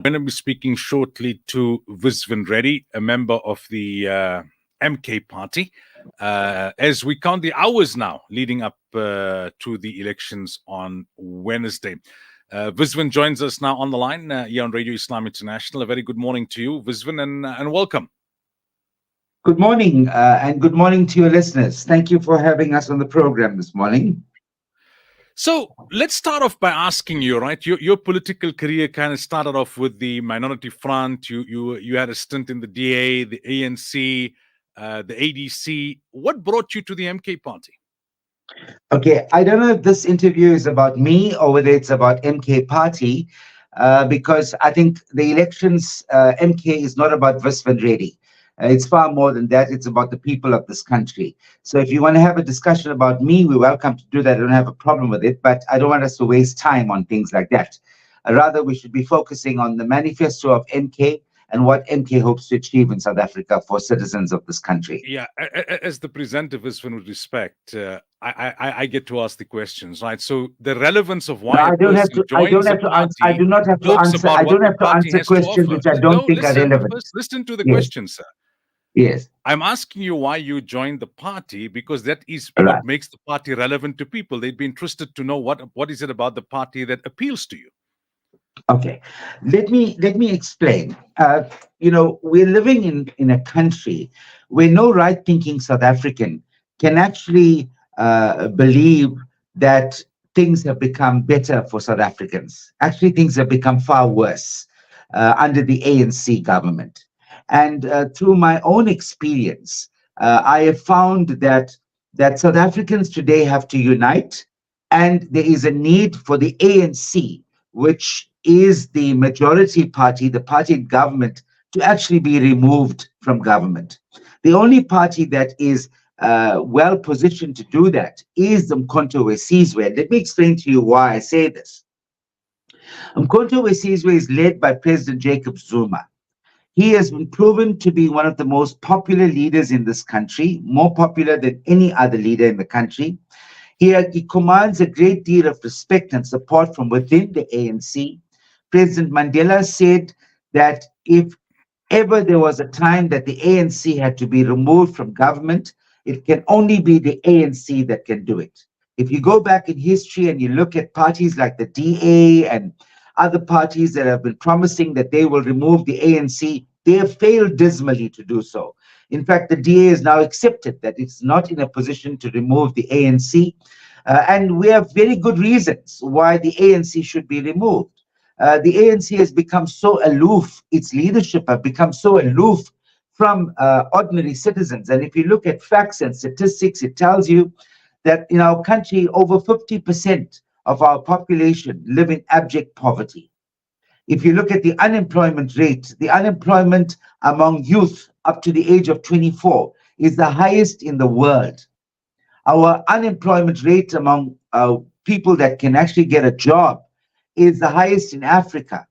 We're going to be speaking shortly to Visvin Reddy, a member of the MK party, as we count the hours now leading up to the elections on Wednesday. Visvin joins us now on the line here on Radio Islam International. A very good morning to you, Visvin, and welcome. Good morning, and good morning to your listeners. Thank you for having us on the program this morning. So let's start off by asking you, right? Your political career kind of started off with the Minority Front. You had a stint in the DA, the ANC, the ADC. What brought you to the MK party? Okay, I don't know if this interview is about me or whether it's about MK party, because I think the elections, MK is not about Visvin Reddy. It's far more than that. It's about the people of this country. So if you want to have a discussion about me, we're welcome to do that. I don't have a problem with it, but I don't want us to waste time on things like that. Rather, we should be focusing on the manifesto of MK and what MK hopes to achieve in South Africa for citizens of this country. Yeah, as the presenter, Visvin, with respect, I get to ask the questions, right? So the relevance of why No, I don't have to. I don't have to answer. I do not have to answer. I don't have to answer questions which I don't think are relevant. First, listen to the question, sir. Yes. I'm asking you why you joined the party, because that is Right. what makes the party relevant to people. They'd be interested to know what is it about the party that appeals to you. Okay, let me explain. We're living in a country where no right-thinking South African can actually believe that things have become better for South Africans. Actually, things have become far worse under the ANC government. And through my own experience, I have found that South Africans today have to unite, and there is a need for the ANC, which is the majority party, the party in government, to actually be removed from government. The only party that is well positioned to do that is the Umkhonto weSizwe. Let me explain to you why I say this. Umkhonto weSizwe is led by President Jacob Zuma. He has been proven to be one of the most popular leaders in this country, more popular than any other leader in the country. He commands a great deal of respect and support from within the ANC. President Mandela said that if ever there was a time that the ANC had to be removed from government, it can only be the ANC that can do it. If you go back in history and you look at parties like the DA and other parties that have been promising that they will remove the ANC, they have failed dismally to do so. In fact, the DA has now accepted that it's not in a position to remove the ANC. And we have very good reasons why the ANC should be removed. The ANC has become so aloof, its leadership have become so aloof from ordinary citizens. And if you look at facts and statistics, it tells you that in our country, over 50% of our population live in abject poverty. If you look at the unemployment rate, the unemployment among youth up to the age of 24 is the highest in the world. Our unemployment rate among people that can actually get a job is the highest in Africa.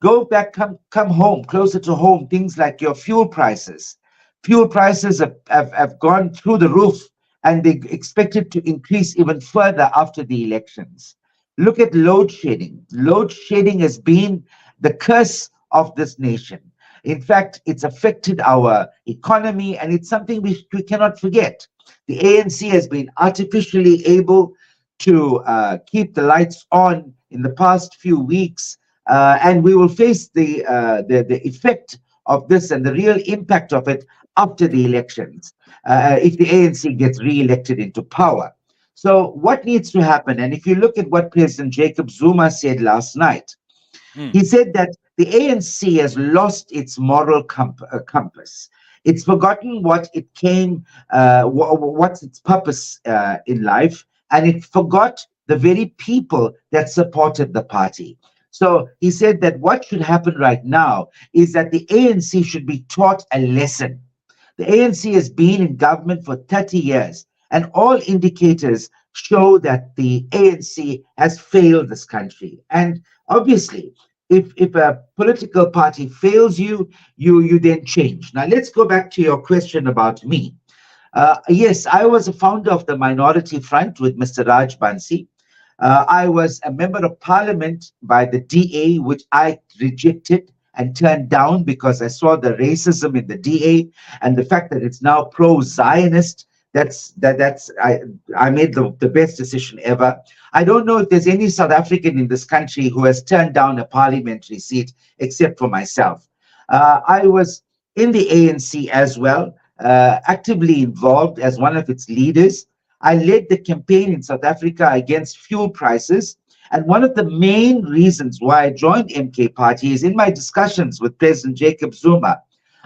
Go back, come home, closer to home, things like your fuel prices. Fuel prices have gone through the roof, and they expected to increase even further after the elections. Look at load shedding. Load shedding has been the curse of this nation. In fact, it's affected our economy, and it's something we cannot forget. The ANC has been artificially able to keep the lights on in the past few weeks, and we will face the effect of this and the real impact of it after the elections, if the ANC gets re-elected into power. So what needs to happen? And if you look at what President Jacob Zuma said last night, he said that the ANC has lost its moral compass. It's forgotten what it came, what's its purpose in life, and it forgot the very people that supported the party. So he said that what should happen right now is that the ANC should be taught a lesson. The ANC has been in government for 30 years, and all indicators show that the ANC has failed this country. And obviously, if a political party fails you, you then change. Now, let's go back to your question about me. Yes, I was a founder of the Minority Front with Mr. Raj Bansi. I was a member of parliament by the DA, which I rejected and turned down because I saw the racism in the DA and the fact that it's now pro-Zionist. I made the best decision ever. I don't know if there's any South African in this country who has turned down a parliamentary seat except for myself. I was in the ANC as well, actively involved as one of its leaders. I led the campaign in South Africa against fuel prices. And one of the main reasons why I joined MK Party is in my discussions with President Jacob Zuma,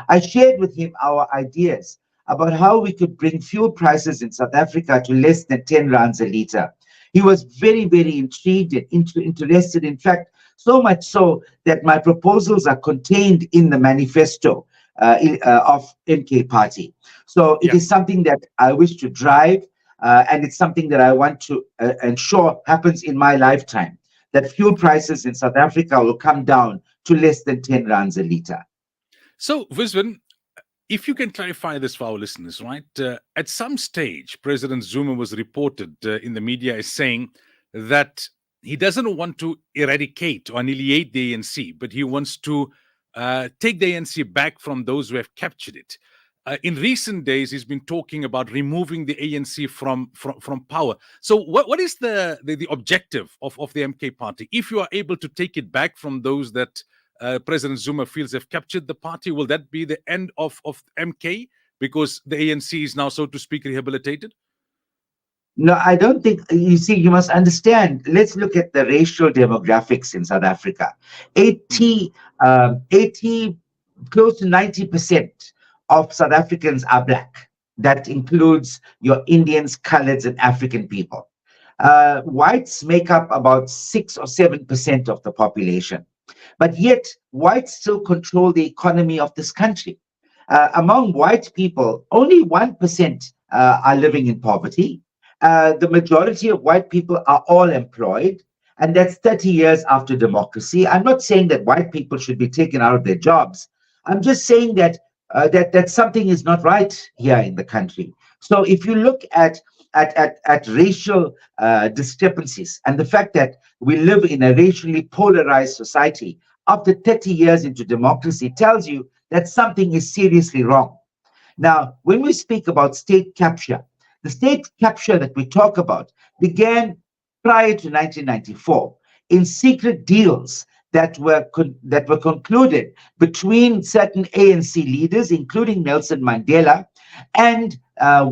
I shared with him our ideas about how we could bring fuel prices in South Africa to less than 10 rands a litre. He was very, very intrigued and interested. In fact, so much so that my proposals are contained in the manifesto of MK Party. So it Yeah. is something that I wish to drive. And it's something that I want to ensure happens in my lifetime, that fuel prices in South Africa will come down to less than 10 rands a litre. So, Visvin, if you can clarify this for our listeners, right? At some stage, President Zuma was reported in the media as saying that he doesn't want to eradicate or annihilate the ANC, but he wants to take the ANC back from those who have captured it. In recent days, he's been talking about removing the ANC from power. So, what is the objective of the MK Party? If you are able to take it back from those that President Zuma feels have captured the party, will that be the end of MK because the ANC is now, so to speak, rehabilitated? No, I don't think, you see, you must understand. Let's look at the racial demographics in South Africa. 80, close to 90% of South Africans are black. That includes your Indians, coloreds, and African people. Whites make up about 6 or 7% of the population. But yet, whites still control the economy of this country. Among white people, only 1% are living in poverty. The majority of white people are all employed, and that's 30 years after democracy. I'm not saying that white people should be taken out of their jobs. I'm just saying that that something is not right here in the country. So if you look at racial discrepancies and the fact that we live in a racially polarized society after 30 years into democracy, tells you that something is seriously wrong. Now, when we speak about state capture, the state capture that we talk about began prior to 1994 in secret deals that were concluded between certain ANC leaders, including Nelson Mandela, and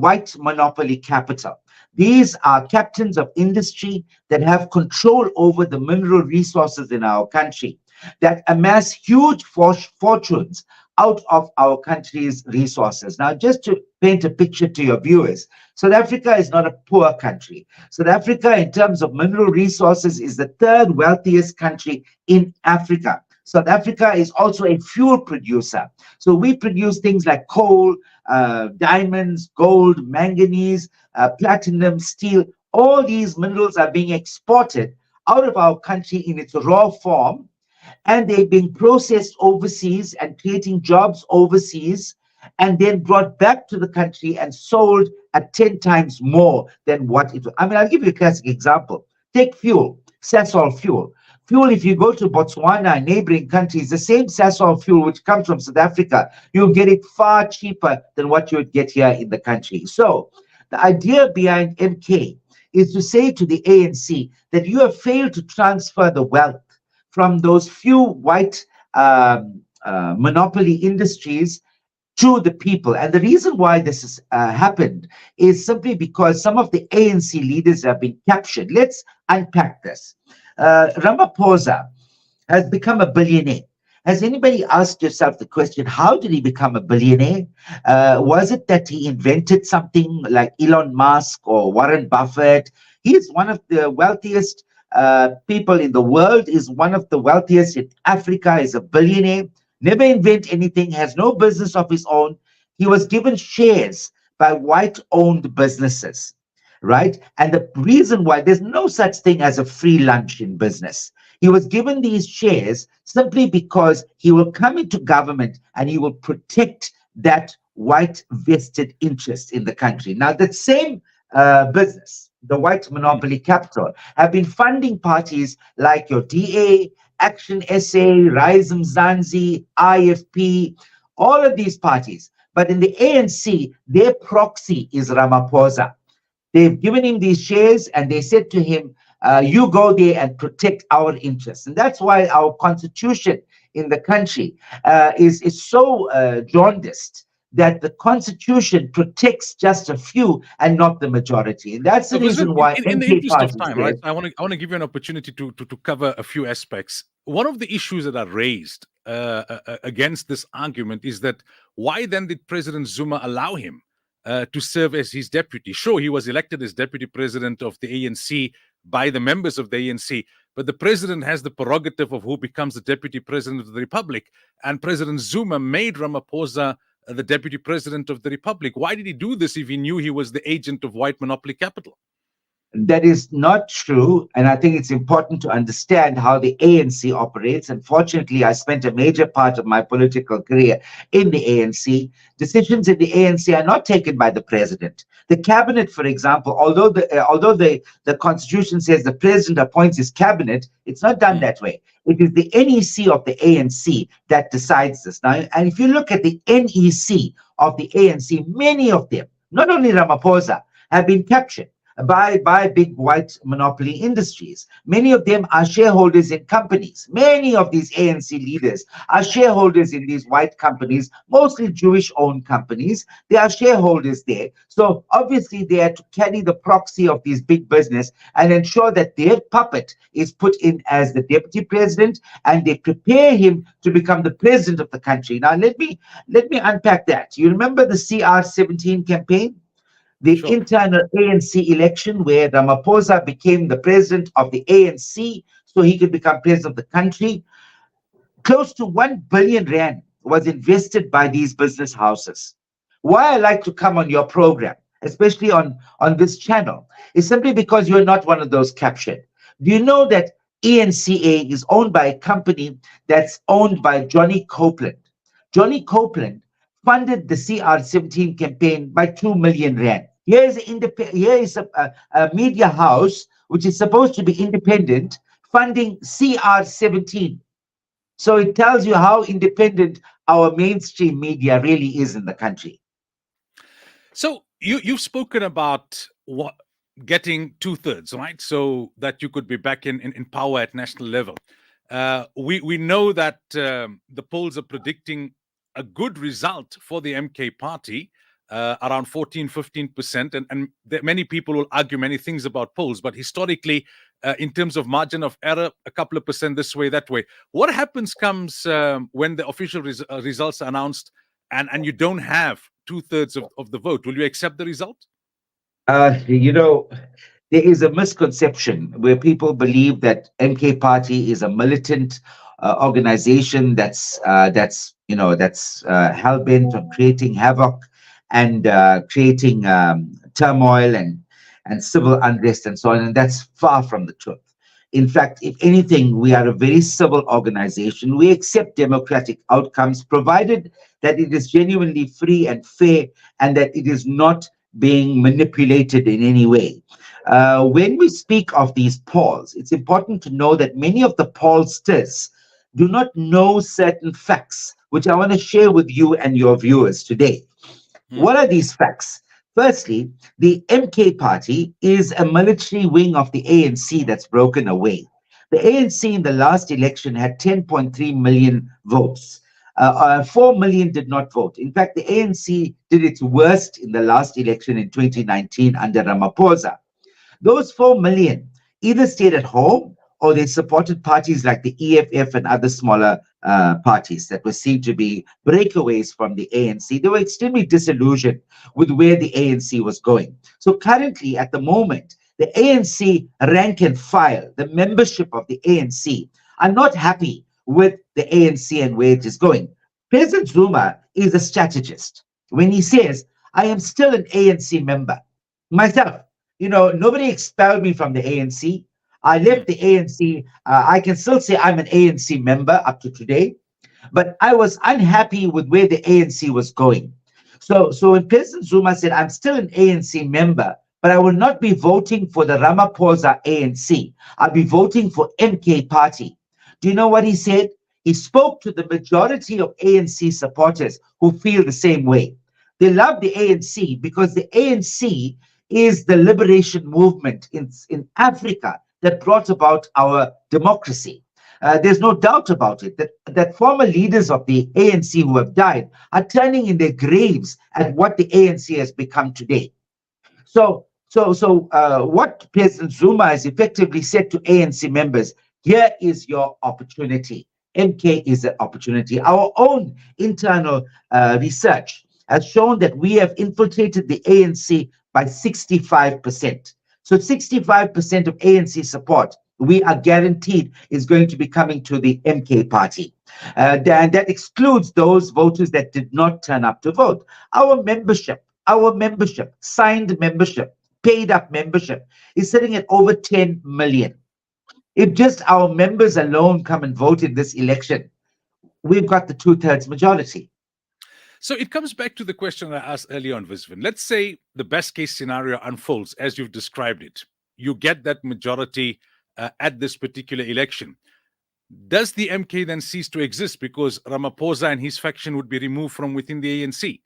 white monopoly capital. These are captains of industry that have control over the mineral resources in our country, that amass huge fortunes out of our country's resources. Now, just to paint a picture to your viewers, South Africa is not a poor country. South Africa, in terms of mineral resources, is the third wealthiest country in Africa. South Africa is also a fuel producer. So we produce things like coal, diamonds, gold, manganese, platinum, steel. All these minerals are being exported out of our country in its raw form, and they're being processed overseas and creating jobs overseas, and then brought back to the country and sold at 10 times more than what it was. I mean, I'll give you a classic example. Take fuel, Sasol fuel. Fuel, if you go to Botswana and neighboring countries, the same Sasol fuel which comes from South Africa, you'll get it far cheaper than what you would get here in the country. So the idea behind MK is to say to the ANC that you have failed to transfer the wealth from those few white monopoly industries to the people. And the reason why this has happened is simply because some of the ANC leaders have been captured. Let's unpack this. Ramaphosa has become a billionaire. Has anybody asked yourself the question, how did he become a billionaire? Was it that he invented something like Elon Musk or Warren Buffett? He's one of the wealthiest people in the world, is one of the wealthiest in Africa, is a billionaire, never invent anything, has no business of his own. He was given shares by white-owned businesses, right? And the reason why, there's no such thing as a free lunch in business. He was given these shares simply because he will come into government and he will protect that white vested interest in the country. Now, that same business, the white mm. monopoly capital, have been funding parties like your DA, Action SA, Rise Mzansi, IFP, all of these parties. But in the ANC, their proxy is Ramaphosa. They've given him these shares and they said to him, you go there and protect our interests. And that's why our constitution in the country is so jaundiced that the constitution protects just a few and not the majority. And that's the Visvin, reason why in the MK interest of Party is time, right? there. I want to give you an opportunity to cover a few aspects. One of the issues that are raised against this argument is that why then did President Zuma allow him to serve as his deputy? Sure, he was elected as deputy president of the ANC by the members of the ANC, but the president has the prerogative of who becomes the deputy president of the republic. And President Zuma made Ramaphosa the deputy president of the republic. Why did he do this if he knew he was the agent of white monopoly capital? That is not true. And I think it's important to understand how the ANC operates. Unfortunately, I spent a major part of my political career in the ANC. Decisions in the ANC are not taken by the president. The cabinet, for example, although the constitution says the president appoints his cabinet, it's not done that way. It is the NEC of the ANC that decides this. Now, and if you look at the NEC of the ANC, many of them, not only Ramaphosa, have been captured by big white monopoly industries. Many of them are shareholders in companies. Many of these ANC leaders are shareholders in these white companies, mostly Jewish-owned companies. They are shareholders there. So obviously they are to carry the proxy of these big business and ensure that their puppet is put in as the deputy president, and they prepare him to become the president of the country. Now let me unpack that. You remember the CR17 campaign? The Sure. internal ANC election where Ramaphosa became the president of the ANC so he could become president of the country. Close to 1 billion rand was invested by these business houses. Why I like to come on your program, especially on this channel, is simply because you're not one of those captured. Do you know that ENCA is owned by a company that's owned by Johnny Copeland? Johnny Copeland funded the CR17 campaign by 2 million rand. Here is a media house which is supposed to be independent funding CR17. So it tells you how independent our mainstream media really is in the country. So you've spoken about what getting 2/3, right? So that you could be back in power at national level. We know that the polls are predicting a good result for the MK party, around 14-15%. And many people will argue many things about polls, but historically, in terms of margin of error, a couple of percent this way, that way. What happens comes when the official results are announced and you don't have 2/3 of the vote? Will you accept the result? You know, there is a misconception where people believe that MK Party is a militant organization that's hell bent on creating havoc and creating turmoil and civil unrest and so on. And that's far from the truth. In fact, if anything, we are a very civil organization. We accept democratic outcomes, provided that it is genuinely free and fair and that it is not being manipulated in any way. When we speak of these polls, it's important to know that many of the pollsters do not know certain facts, which I want to share with you and your viewers today. What are these facts? Firstly, the MK party is a military wing of the ANC that's broken away. The ANC in the last election had 10.3 million votes. 4 million did not vote. In fact, the ANC did its worst in the last election in 2019 under Ramaphosa. Those 4 million either stayed at home or they supported parties like the EFF and other smaller parties that were seen to be breakaways from the ANC. They were extremely disillusioned with where the ANC was going. So currently, at the moment, the ANC rank and file, the membership of the ANC, are not happy with the ANC and where it is going. President Zuma is a strategist. When he says, I am still an ANC member, myself, nobody expelled me from the ANC. I left the ANC. I can still say I'm an ANC member up to today, but I was unhappy with where the ANC was going. So when President Zuma said, I'm still an ANC member, but I will not be voting for the Ramaphosa ANC. I'll be voting for MK Party. Do you know what he said? He spoke to the majority of ANC supporters who feel the same way. They love the ANC because the ANC is the liberation movement in Africa that brought about our democracy. There's no doubt about it that former leaders of the ANC who have died are turning in their graves at what the ANC has become today. So, what President Zuma has effectively said to ANC members, here is your opportunity. MK is an opportunity. Our own internal research has shown that we have infiltrated the ANC by 65%. So 65% of ANC support, we are guaranteed, is going to be coming to the MK party. And that excludes those voters that did not turn up to vote. Our membership, signed membership, paid up membership, is sitting at over 10 million. If just our members alone come and vote in this election, we've got the 2/3 majority. So it comes back to the question I asked earlier on, Visvin. Let's say the best case scenario unfolds as you've described it. You get that majority at this particular election. Does the MK then cease to exist because Ramaphosa and his faction would be removed from within the ANC?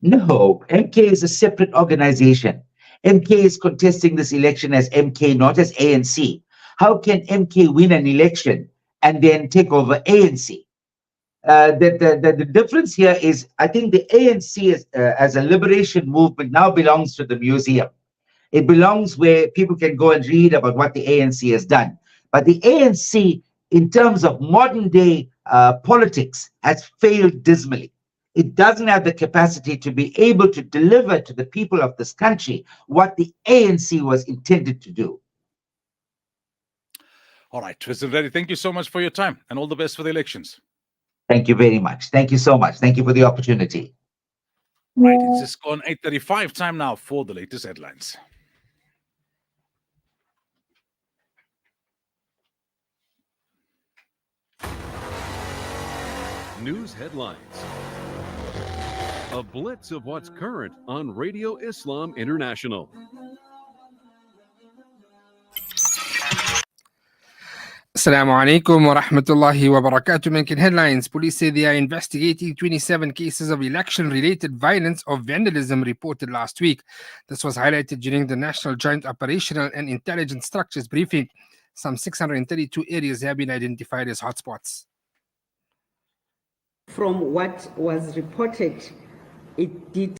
No, MK is a separate organization. MK is contesting this election as MK, not as ANC. How can MK win an election and then take over ANC? The difference here is, I think the ANC as a liberation movement now belongs to the museum. It belongs where people can go and read about what the ANC has done. But the ANC, in terms of modern day politics, has failed dismally. It doesn't have the capacity to be able to deliver to the people of this country what the ANC was intended to do. All right, Mr. Reddy, thank you so much for your time and all the best for the elections. Thank you very much. Thank you so much. Thank you for the opportunity. Right, it's just gone 8:35. Time now for the latest headlines. News headlines. A blitz of what's current on Radio Islam International. Assalamu alaikum wa rahmatullahi wa barakatuh. Making headlines. Police say they are investigating 27 cases of election-related violence or vandalism reported last week. This was highlighted during the National Joint Operational and Intelligence Structures briefing. Some 632 areas have been identified as hotspots. From what was reported, it did